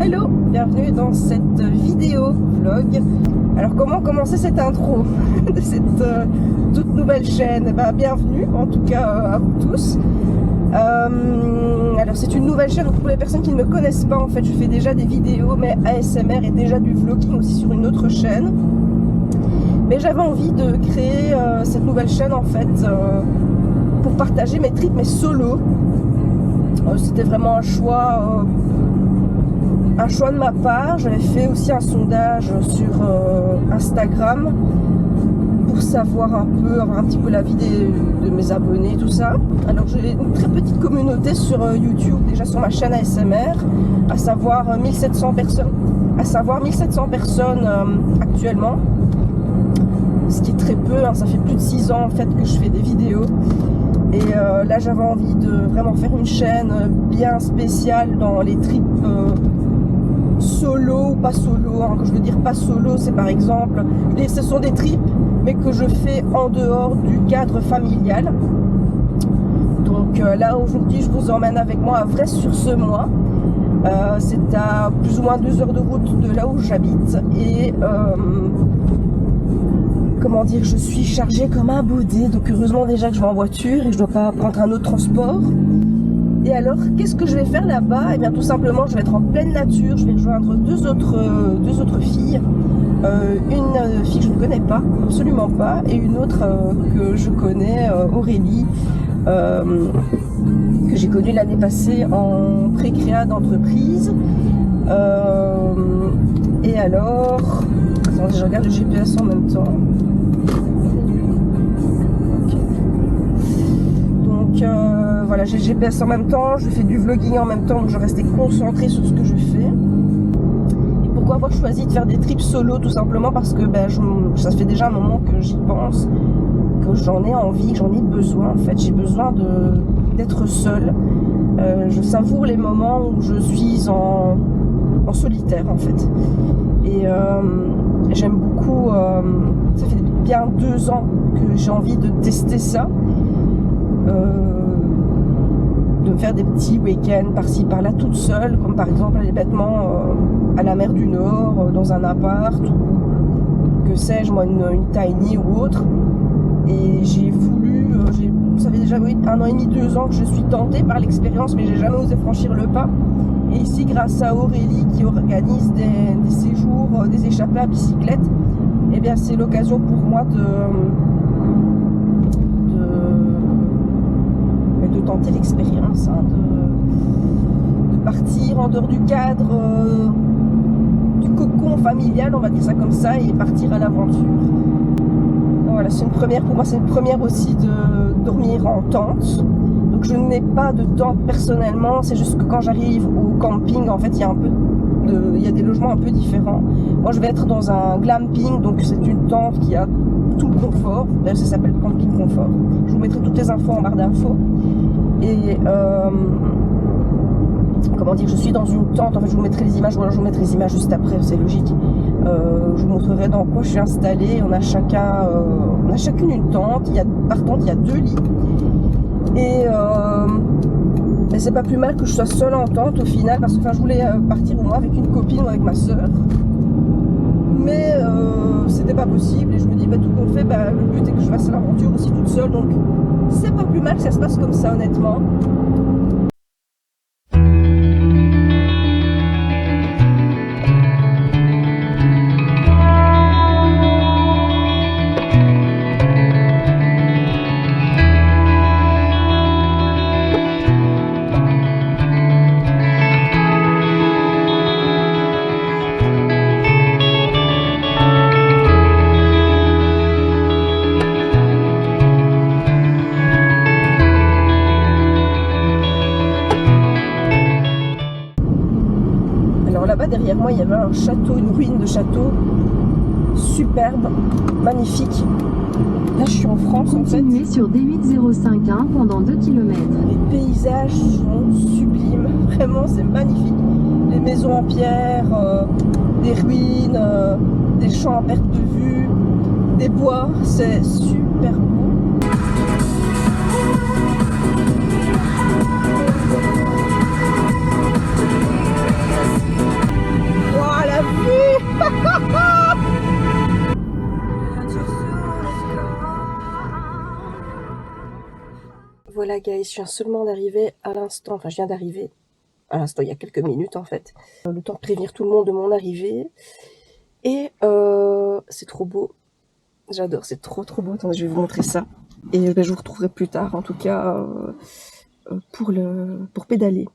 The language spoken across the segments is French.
Hello, bienvenue dans cette vidéo vlog. Alors comment commencer cette intro de cette toute nouvelle chaîne? Bienvenue en tout cas à vous tous. Alors c'est une nouvelle chaîne, donc pour les personnes qui ne me connaissent pas, en fait je fais déjà des vidéos mais ASMR et déjà du vlogging aussi sur une autre chaîne. Mais j'avais envie de créer cette nouvelle chaîne en fait pour partager mes trips, mes solos. C'était vraiment un choix de ma part. J'avais fait aussi un sondage sur Instagram pour savoir avoir un petit peu l'avis de mes abonnés, tout ça. Alors j'ai une très petite communauté sur YouTube, déjà sur ma chaîne ASMR, à savoir 1700 personnes, actuellement. Ce qui est très peu, hein, ça fait plus de 6 ans en fait que je fais des vidéos. Et là j'avais envie de vraiment faire une chaîne bien spéciale dans les trips solo ou pas solo, hein. Quand je veux dire pas solo, c'est par exemple, ce sont des trips mais que je fais en dehors du cadre familial. Donc là aujourd'hui je vous emmène avec moi à Vresse-sur-Semois. C'est à plus ou moins 2 heures de route de là où j'habite. Et comment dire, je suis chargée comme un baudet, donc heureusement déjà que je vais en voiture et je dois pas prendre un autre transport. Et alors, qu'est-ce que je vais faire là-bas? Eh bien, tout simplement, je vais être en pleine nature, je vais rejoindre deux autres filles. Une fille que je ne connais pas, absolument pas, et une autre que je connais, Aurélie, que j'ai connue l'année passée en pré-créa d'entreprise. Et alors, attendez, je regarde le GPS en même temps. Voilà, j'ai le GPS en même temps, je fais du vlogging en même temps, donc je restais concentrée sur ce que je fais. Et pourquoi avoir choisi de faire des trips solo? Tout simplement parce que ça fait déjà un moment que j'y pense, que j'en ai envie, que j'en ai besoin. En fait, j'ai besoin d'être seule. Je savoure les moments où je suis en solitaire en fait. Et j'aime beaucoup, ça fait bien 2 ans que j'ai envie de tester ça. De me faire des petits week-ends par-ci par-là toute seule, comme par exemple aller bêtement à la mer du Nord, dans un appart, ou que sais-je moi, une tiny ou autre. Et j'ai voulu, ça fait déjà 1 an et demi, 2 ans que je suis tentée par l'expérience, mais j'ai jamais osé franchir le pas. Et ici, grâce à Aurélie qui organise des séjours, des échappées à bicyclette, eh bien c'est l'occasion pour moi de tenter l'expérience, hein, de partir en dehors du cadre du cocon familial, on va dire ça comme ça, et partir à l'aventure. Voilà, c'est une première pour moi, c'est une première aussi de dormir en tente. Donc je n'ai pas de tente personnellement, c'est juste que quand j'arrive au camping, en fait il y a des logements un peu différents. Moi je vais être dans un glamping, donc c'est une tente qui a tout le confort. D'ailleurs ça s'appelle camping confort. Je vous mettrai toutes les infos en barre d'infos. Et comment dire, je suis dans une tente, en fait je vous mettrai les images, ou alors je vous mettrai les images juste après, c'est logique. Je vous montrerai dans quoi je suis installée. On a chacune une tente, par tente il y a 2 lits. Et c'est pas plus mal que je sois seule en tente au final, parce que je voulais partir au moins avec une copine ou avec ma soeur. Mais c'était pas possible, et je me dis tout compte fait, le but est que je fasse l'aventure aussi toute seule, donc c'est pas plus mal que ça se passe comme ça honnêtement. Derrière moi, il y avait un château, une ruine de château superbe, magnifique. Là, je suis en France en fait. Continuez sur D8051 pendant 2 km. Les paysages sont sublimes, vraiment, c'est magnifique. Les maisons en pierre, des ruines, des champs à perte de vue, des bois, c'est super beau. voilà guys, je viens seulement d'arriver à l'instant, enfin je viens d'arriver à l'instant il y a quelques minutes en fait. Le temps de prévenir tout le monde de mon arrivée. Et c'est trop beau. J'adore, c'est trop beau. Attendez, je vais vous montrer ça. Et je vous retrouverai plus tard, en tout cas, pour pédaler.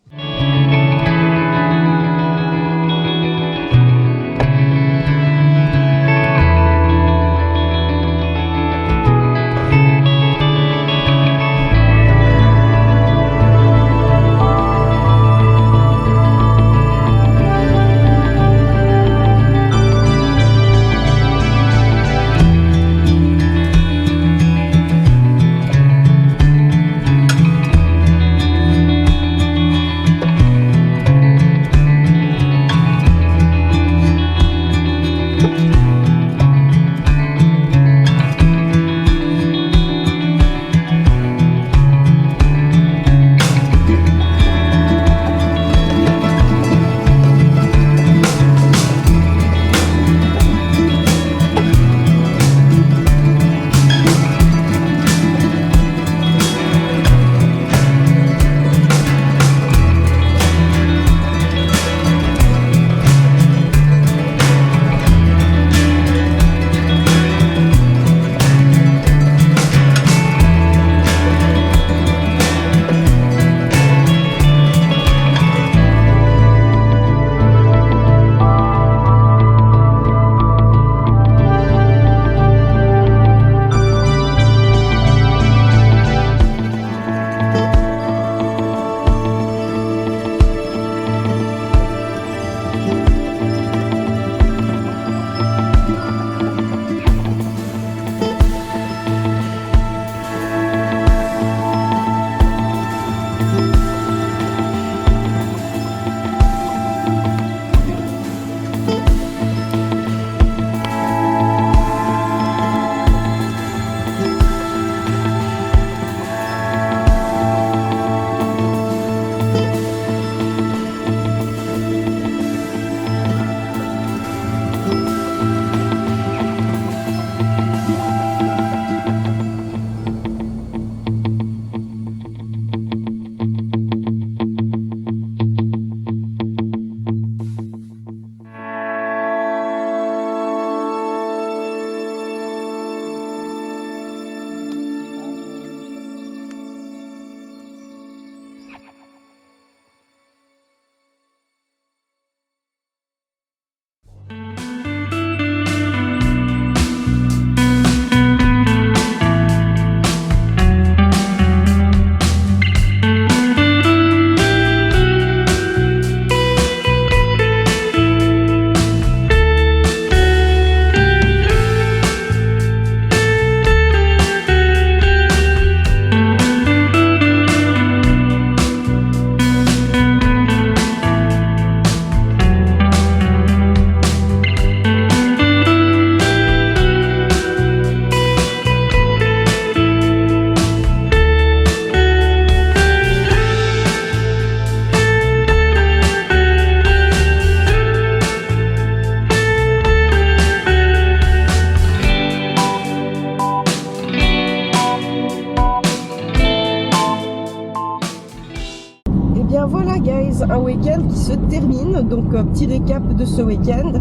Un week-end qui se termine, donc petit récap de ce week-end.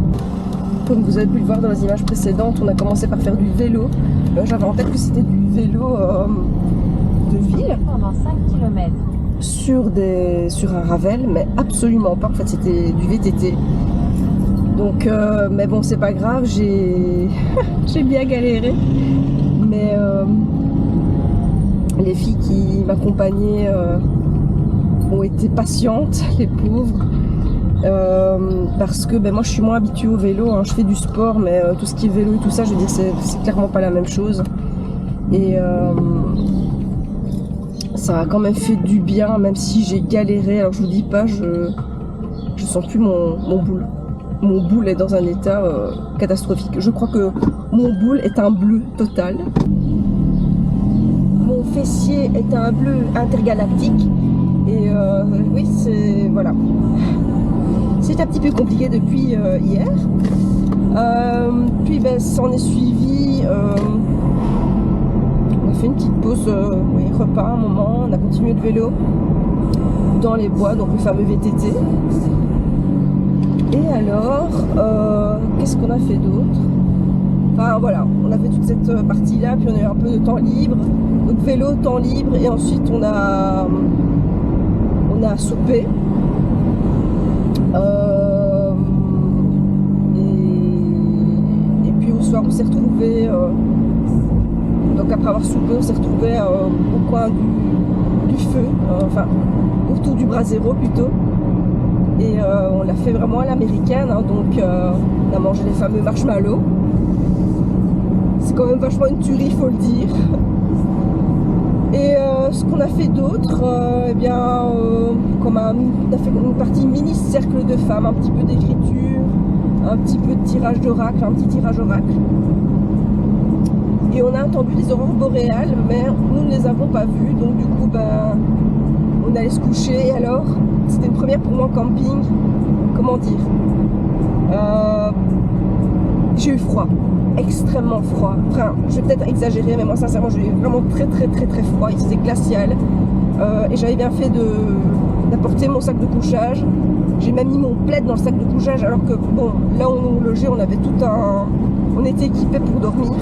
Comme vous avez pu le voir dans les images précédentes, on a commencé par faire du vélo. J'avais en tête que c'était du vélo de ville. Pendant 5 km. Sur un Ravel, mais absolument pas. En fait, c'était du VTT. Donc, mais bon, c'est pas grave, j'ai bien galéré. Mais les filles qui m'accompagnaient ont été patientes, les pauvres, parce que moi je suis moins habituée au vélo, hein. Je fais du sport, mais tout ce qui est vélo et tout ça, je veux dire, c'est clairement pas la même chose. Et ça a quand même fait du bien, même si j'ai galéré. Alors je vous dis pas, je sens plus mon boule. Mon boule est dans un état catastrophique. Je crois que mon boule est un bleu total. Mon fessier est un bleu intergalactique. Et oui, c'est voilà. C'est un petit peu compliqué depuis hier. Puis s'en est suivi. On a fait une petite pause repas un moment, on a continué le vélo dans les bois, donc le fameux VTT. Et alors, qu'est-ce qu'on a fait d'autre? Enfin voilà, on a fait toute cette partie-là, puis on a eu un peu de temps libre. Donc vélo, temps libre, et ensuite on a soupé. Et puis au soir on s'est retrouvés, donc après avoir soupé on s'est retrouvés au coin du feu, enfin autour du brasero plutôt. Et on l'a fait vraiment à l'américaine, hein, donc on a mangé les fameux marshmallows. C'est quand même vachement une tuerie, faut le dire. Et ce qu'on a fait d'autre, eh bien, on a fait une partie mini cercle de femmes, un petit peu d'écriture, un petit peu de tirage d'oracle, un petit tirage oracle. Et on a attendu des aurores boréales, mais nous ne les avons pas vues, donc du coup, ben, on allait se coucher. Et alors, c'était une première pour moi en camping. Comment dire, j'ai eu froid, extrêmement froid. Enfin, je vais peut-être exagérer, mais moi sincèrement j'ai eu vraiment très froid. Il faisait glacial, et j'avais bien fait d'apporter mon sac de couchage. J'ai même mis mon plaid dans le sac de couchage, alors que bon, là où on logeait, on était équipé pour dormir.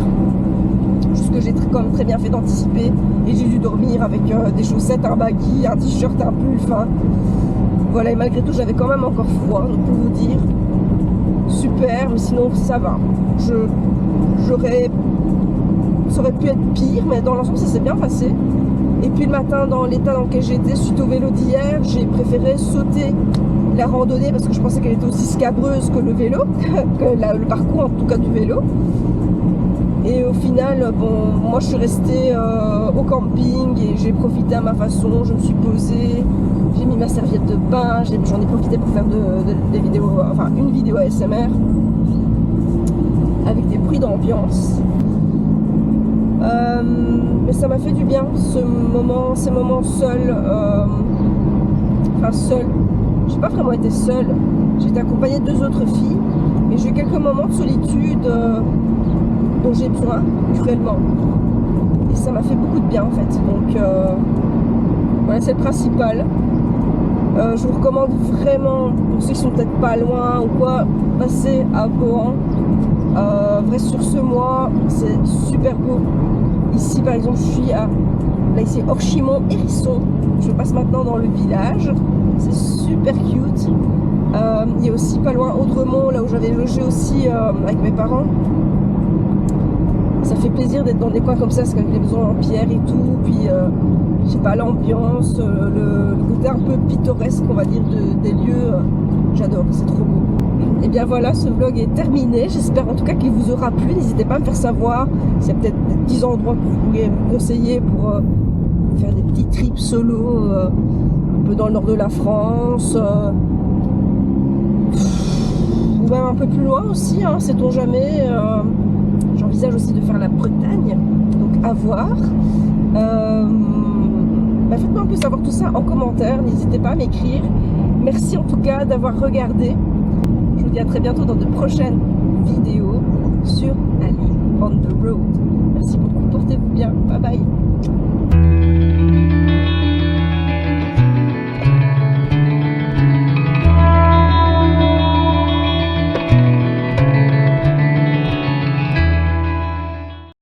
Juste que j'ai quand même très bien fait d'anticiper, et j'ai dû dormir avec des chaussettes, un baggy, un t-shirt, un pull, enfin voilà. Et malgré tout j'avais quand même encore froid, donc pour vous dire, super, mais sinon ça va. Ça aurait pu être pire, mais dans l'ensemble ça s'est bien passé. Et puis le matin, dans l'état dans lequel j'étais suite au vélo d'hier, j'ai préféré sauter la randonnée parce que je pensais qu'elle était aussi scabreuse que le vélo, que le parcours en tout cas du vélo. Et au final, bon, moi je suis restée au camping et j'ai profité à ma façon. Je me suis posée, j'ai mis ma serviette de bain, j'en ai profité pour faire des vidéos, enfin une vidéo ASMR avec des bruits d'ambiance. Mais ça m'a fait du bien, ces moments seuls. Enfin seul, j'ai pas vraiment été seule. J'étais accompagnée de 2 autres filles, et j'ai eu quelques moments de solitude dont j'ai besoin cruellement, et ça m'a fait beaucoup de bien en fait. Donc voilà, c'est le principal. Je vous recommande vraiment, pour ceux qui sont peut-être pas loin ou quoi, passer à Bohan. Vrai sur ce mois, c'est super beau. Ici par exemple, je suis là ici Orchimont Hérisson. Je passe maintenant dans le village, c'est super cute. Il y a aussi pas loin Audremont, là où j'avais logé aussi avec mes parents. Ça fait plaisir d'être dans des coins comme ça, parce qu'avec les maisons en pierre et tout, puis je sais pas, l'ambiance, le côté un peu pittoresque, on va dire, des lieux, j'adore, c'est trop beau. Et bien voilà, ce vlog est terminé. J'espère en tout cas qu'il vous aura plu. N'hésitez pas à me faire savoir s'il y a peut-être 10 endroits que vous pourriez me conseiller pour faire des petits trips solo, un peu dans le nord de la France, ou même un peu plus loin aussi, hein, sait-on jamais. J'envisage aussi de faire la Bretagne, donc à voir. Faites-moi un peu savoir tout ça en commentaire, n'hésitez pas à m'écrire. Merci en tout cas d'avoir regardé. Je vous dis à très bientôt dans de prochaines vidéos sur Ali on the Road. Merci beaucoup, portez-vous bien, bye bye.